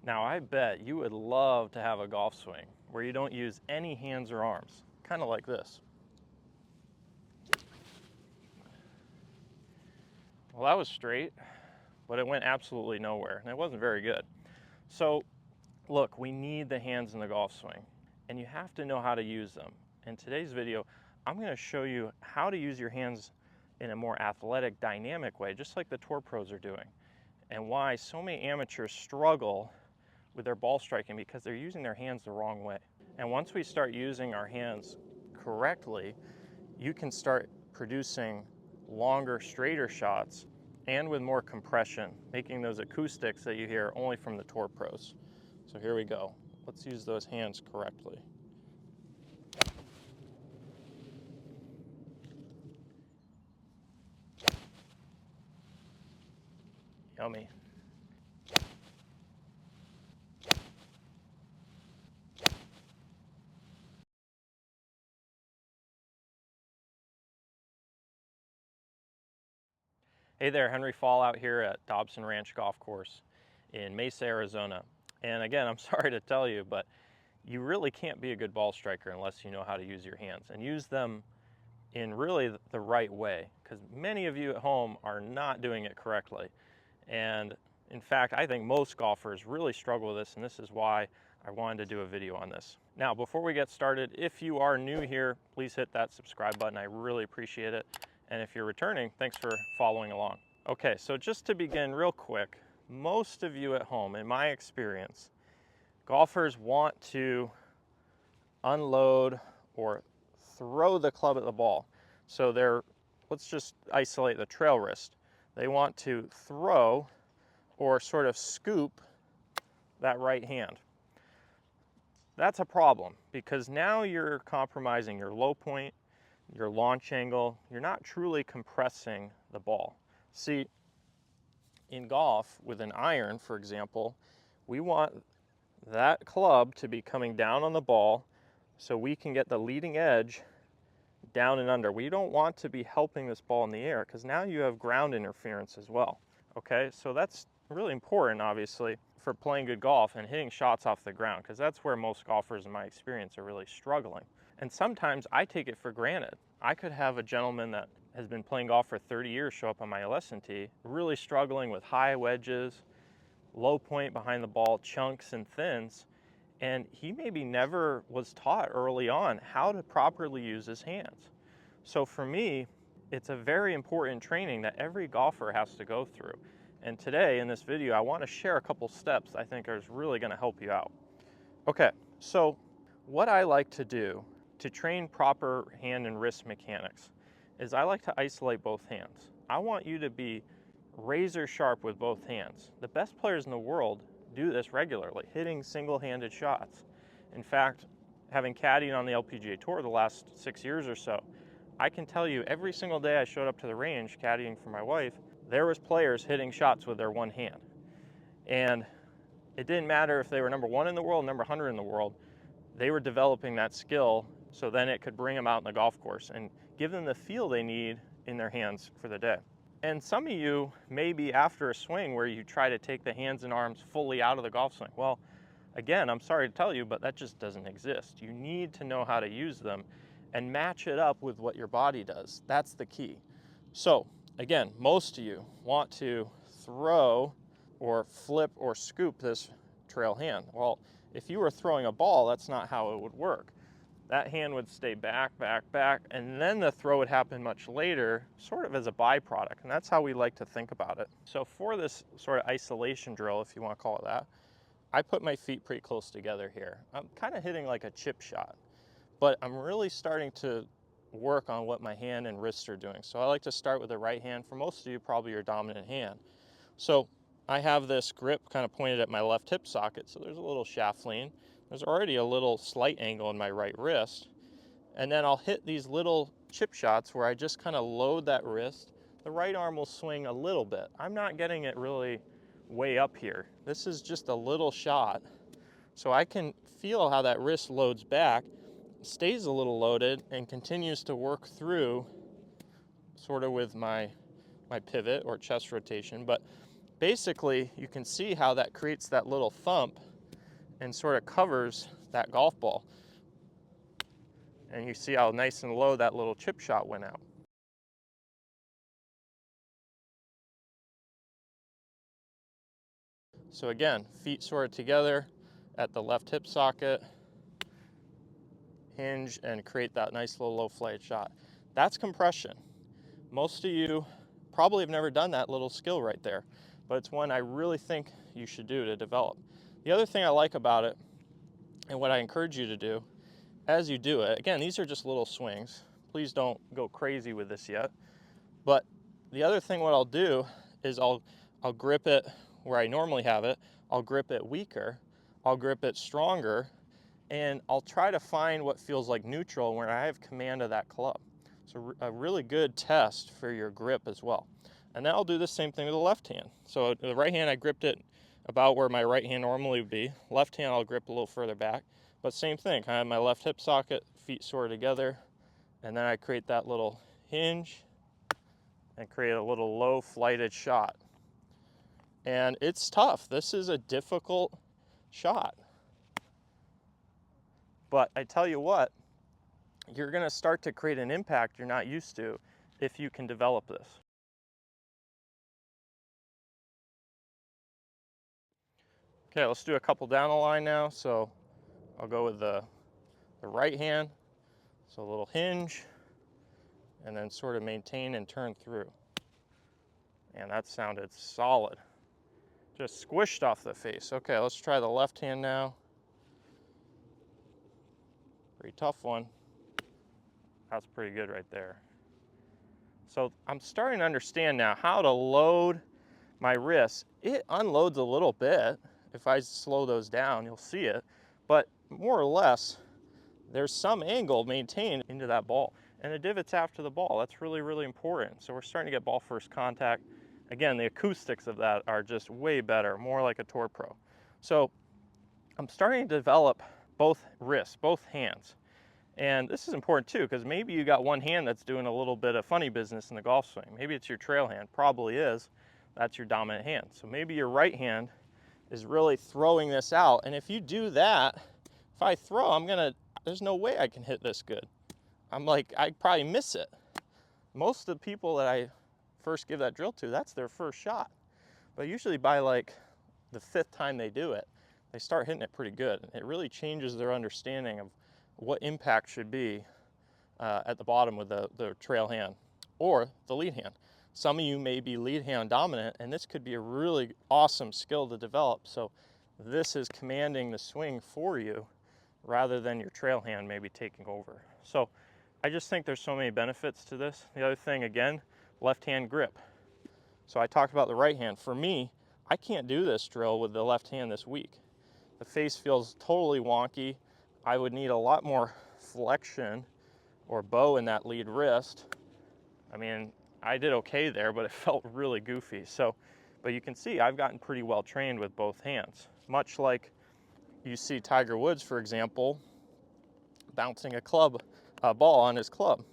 Now, I bet you would love to have a golf swing where you don't use any hands or arms, kind of like this. Well, that was straight, but it went absolutely nowhere, and it wasn't very good. So, look, we need the hands in the golf swing, and you have to know how to use them. In today's video, I'm going to show you how to use your hands in a more athletic, dynamic way, just like the tour pros are doing, and why so many amateurs struggle with their ball striking because they're using their hands the wrong way. And once we start using our hands correctly, you can start producing longer, straighter shots and with more compression, making those acoustics that you hear only from the tour pros. So here we go. Let's use those hands correctly. Yummy. Hey there, Henry Fall out here at Dobson Ranch Golf Course in Mesa, Arizona. And again, I'm sorry to tell you, but you really can't be a good ball striker unless you know how to use your hands and use them in really the right way, because many of you at home are not doing it correctly. And in fact, I think most golfers really struggle with this, and this is why I wanted to do a video on this. Now, before we get started, if you are new here, please hit that subscribe button. I really appreciate it. And if you're returning, thanks for following along. Okay, so just to begin real quick, most of you at home, in my experience, golfers want to unload or throw the club at the ball. So let's just isolate the trail wrist. They want to throw or sort of scoop that right hand. That's a problem because now you're compromising your low point, your launch angle. You're not truly compressing the ball. See, in golf with an iron, for example, we want that club to be coming down on the ball so we can get the leading edge down and under. We don't want to be helping this ball in the air because now you have ground interference as well. Okay, so that's really important, obviously, for playing good golf and hitting shots off the ground, because that's where most golfers, in my experience, are really struggling. And sometimes I take it for granted. I could have a gentleman that has been playing golf for 30 years show up on my lesson tee, really struggling with high wedges, low point behind the ball, chunks and thins, and he maybe never was taught early on how to properly use his hands. So for me, it's a very important training that every golfer has to go through. And today in this video, I want to share a couple steps I think are really going to help you out. Okay, so what I like to do to train proper hand and wrist mechanics is I like to isolate both hands. I want you to be razor sharp with both hands. The best players in the world do this regularly, hitting single-handed shots. In fact, having caddied on the LPGA Tour the last 6 years or so, I can tell you every single day I showed up to the range caddying for my wife, there was players hitting shots with their one hand. And it didn't matter if they were number 1 in the world, number 100 in the world, they were developing that skill so then it could bring them out in the golf course and give them the feel they need in their hands for the day. And some of you may be after a swing where you try to take the hands and arms fully out of the golf swing. Well, again, I'm sorry to tell you, but that just doesn't exist. You need to know how to use them and match it up with what your body does. That's the key. So again, most of you want to throw or flip or scoop this trail hand. Well, if you were throwing a ball, that's not how it would work. That hand would stay back, back, back, and then the throw would happen much later, sort of as a byproduct, and that's how we like to think about it. So for this sort of isolation drill, if you want to call it that, I put my feet pretty close together here. I'm kind of hitting like a chip shot, but I'm really starting to work on what my hand and wrists are doing. So I like to start with the right hand. For most of you, probably your dominant hand. So I have this grip kind of pointed at my left hip socket, so there's a little shaft lean. There's already a little slight angle in my right wrist. And then I'll hit these little chip shots where I just kind of load that wrist. The right arm will swing a little bit. I'm not getting it really way up here. This is just a little shot. So I can feel how that wrist loads back, stays a little loaded, and continues to work through sort of with my pivot or chest rotation. But basically you can see how that creates that little thump and sort of covers that golf ball. And you see how nice and low that little chip shot went out. So again, feet sort of together at the left hip socket, hinge, and create that nice little low flight shot. That's compression. Most of you probably have never done that little skill right there, but it's one I really think you should do to develop. The other thing I like about it, and what I encourage you to do as you do it, again, these are just little swings. Please don't go crazy with this yet. But the other thing what I'll do is I'll grip it where I normally have it. I'll grip it weaker. I'll grip it stronger. And I'll try to find what feels like neutral where I have command of that club. So a really good test for your grip as well. And then I'll do the same thing with the left hand. So the right hand, I gripped it about where my right hand normally would be. Left hand, I'll grip a little further back. But same thing, kind of my left hip socket, feet sort of together, and then I create that little hinge and create a little low flighted shot. And it's tough. This is a difficult shot. But I tell you what, you're gonna start to create an impact you're not used to if you can develop this. Okay, let's do a couple down the line now. So I'll go with the right hand. So a little hinge, and then sort of maintain and turn through. And that sounded solid. Just squished off the face. Okay, let's try the left hand now. Pretty tough one. That's pretty good right there. So I'm starting to understand now how to load my wrists. It unloads a little bit. If I slow those down, you'll see it. But more or less, there's some angle maintained into that ball. And the divots after the ball, that's really, really important. So we're starting to get ball first contact. Again, the acoustics of that are just way better, more like a Tour Pro. So I'm starting to develop both wrists, both hands. And this is important too, because maybe you got one hand that's doing a little bit of funny business in the golf swing. Maybe it's your trail hand, probably is. That's your dominant hand. So maybe your right hand is really throwing this out. And if you do that, if I throw, there's no way I can hit this good. I'd probably miss it. Most of the people that I first give that drill to, that's their first shot. But usually by like the 5th time they do it, they start hitting it pretty good. It really changes their understanding of what impact should be at the bottom with the trail hand or the lead hand. Some of you may be lead hand dominant, and this could be a really awesome skill to develop. So this is commanding the swing for you rather than your trail hand maybe taking over. So I just think there's so many benefits to this. The other thing, again, left hand grip. So I talked about the right hand. For me, I can't do this drill with the left hand this week. The face feels totally wonky. I would need a lot more flexion or bow in that lead wrist. I mean, I did okay there, but it felt really goofy. So, but you can see I've gotten pretty well trained with both hands. Much like you see Tiger Woods, for example, bouncing a ball on his club.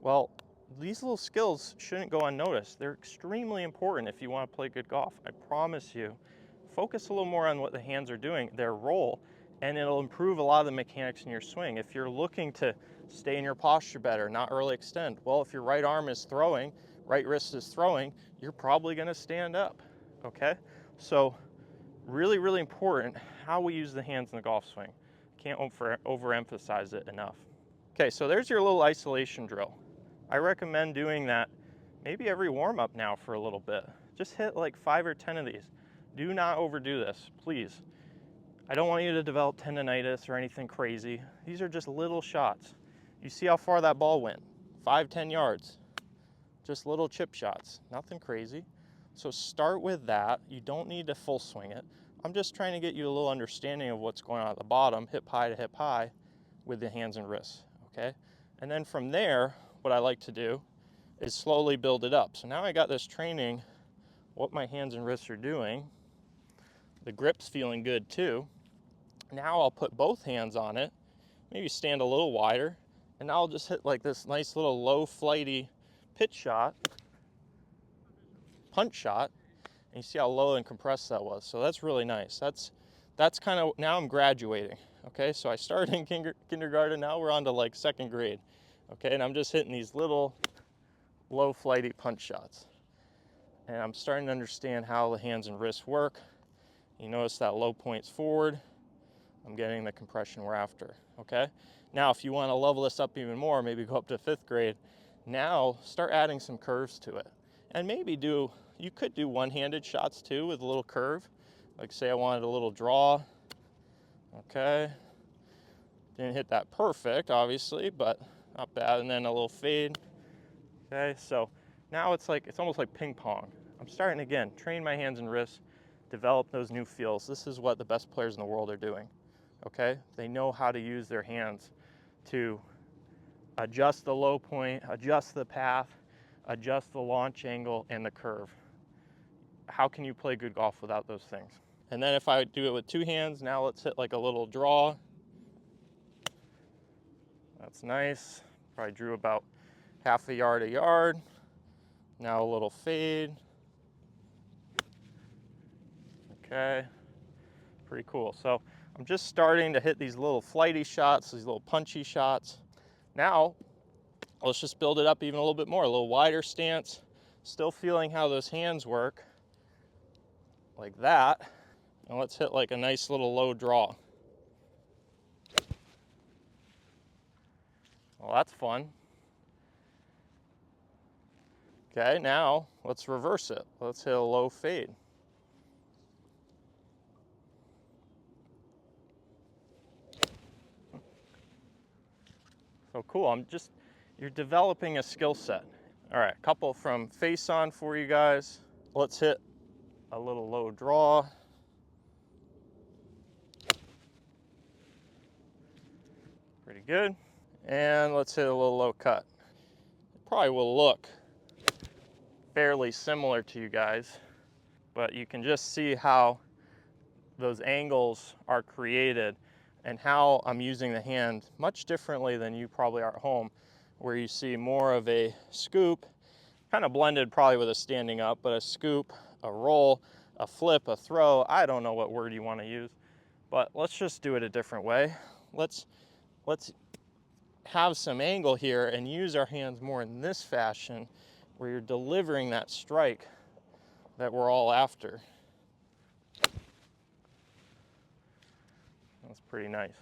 Well, these little skills shouldn't go unnoticed. They're extremely important if you want to play good golf. I promise you. Focus a little more on what the hands are doing, their role, and it'll improve a lot of the mechanics in your swing. If you're looking to stay in your posture better, not early extend, well, if your right arm is throwing, right wrist is throwing, you're probably going to stand up, okay? So really, really important how we use the hands in the golf swing. Can't overemphasize it enough. Okay, so there's your little isolation drill. I recommend doing that maybe every warm-up now for a little bit. Just hit like 5 or 10 of these. Do not overdo this, please. I don't want you to develop tendonitis or anything crazy. These are just little shots. You see how far that ball went? 5-10 yards. Just little chip shots, nothing crazy. So start with that. You don't need to full swing it. I'm just trying to get you a little understanding of what's going on at the bottom, hip high to hip high, with the hands and wrists, okay? And then from there, what I like to do is slowly build it up. So now I got this training, what my hands and wrists are doing. The grip's feeling good too. Now I'll put both hands on it, maybe stand a little wider, and now I'll just hit like this nice little low flighty pitch shot, punch shot, And you see how low and compressed that was. So that's really nice. That's kind of, now I'm graduating. Okay, so I started in kindergarten, now we're on to like second grade. Okay, and I'm just hitting these little low flighty punch shots. And I'm starting to understand how the hands and wrists work. You notice that low point's forward. I'm getting the compression we're after, okay? Now, if you want to level this up even more, maybe go up to 5th grade, now start adding some curves to it. And maybe you could do one-handed shots too with a little curve. Like say I wanted a little draw, okay? Didn't hit that perfect, obviously, but not bad. And then a little fade, okay? So now it's almost like ping pong. I'm starting again, train my hands and wrists, develop those new feels. This is what the best players in the world are doing, okay? They know how to use their hands to adjust the low point, adjust the path, adjust the launch angle and the curve. How can you play good golf without those things? And then if I do it with 2 hands, now let's hit like a little draw. That's nice. Probably drew about half a yard. Now a little fade. Okay, pretty cool. So I'm just starting to hit these little flighty shots, these little punchy shots. Now, let's just build it up even a little bit more, a little wider stance, still feeling how those hands work, like that. And let's hit like a nice little low draw. Well, that's fun. Okay, now let's reverse it. Let's hit a low fade. So cool, you're developing a skill set. All right, a couple from face on for you guys. Let's hit a little low draw. Pretty good. And let's hit a little low cut. It probably will look fairly similar to you guys, but you can just see how those angles are created and how I'm using the hand much differently than you probably are at home, where you see more of a scoop, kind of blended probably with a standing up, but a scoop, a roll, a flip, a throw. I don't know what word you want to use, but let's just do it a different way. Let's have some angle here and use our hands more in this fashion, where you're delivering that strike that we're all after. That's pretty nice.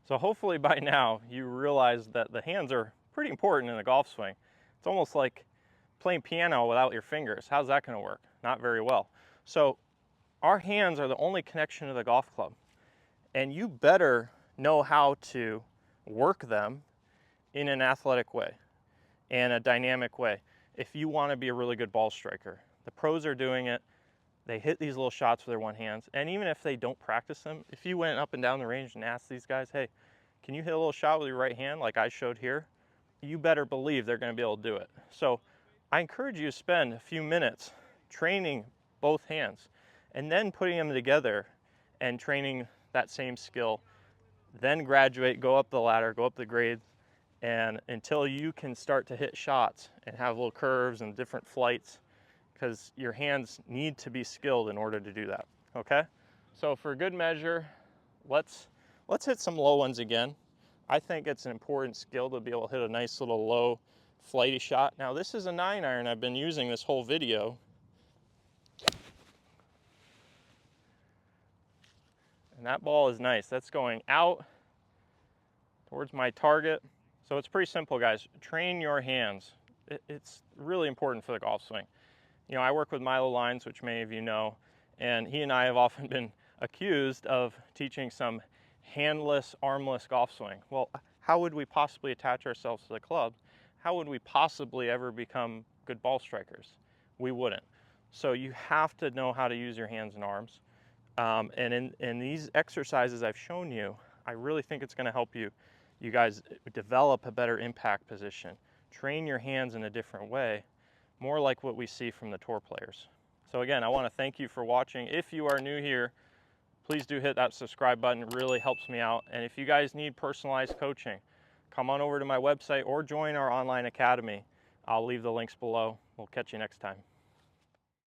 So hopefully by now you realize that the hands are pretty important in a golf swing. It's almost like playing piano without your fingers. How's that going to work? Not very well. So our hands are the only connection to the golf club, and you better know how to work them in an athletic way and a dynamic way if you want to be a really good ball striker. The pros are doing it. They hit these little shots with their one hands, and even if they don't practice them, if you went up and down the range and asked these guys, hey, can you hit a little shot with your right hand like I showed here? You better believe they're going to be able to do it. So I encourage you to spend a few minutes training both hands and then putting them together and training that same skill. Then graduate, go up the ladder, go up the grades, and until you can start to hit shots and have little curves and different flights, because your hands need to be skilled in order to do that, okay? So for good measure, let's hit some low ones again. I think it's an important skill to be able to hit a nice little low flighty shot. Now this is a 9-iron I've been using this whole video. And that ball is nice. That's going out towards my target. So it's pretty simple, guys. Train your hands. It's really important for the golf swing. You know, I work with Milo Lines, which many of you know, and he and I have often been accused of teaching some handless, armless golf swing. Well, how would we possibly attach ourselves to the club? How would we possibly ever become good ball strikers? We wouldn't. So you have to know how to use your hands and arms. And in these exercises I've shown you, I really think it's going to help you guys develop a better impact position. Train your hands in a different way, more like what we see from the tour players. So again, I want to thank you for watching. If you are new here, please do hit that subscribe button. It really helps me out. And if you guys need personalized coaching, come on over to my website or join our online academy. I'll leave the links below. We'll catch you next time.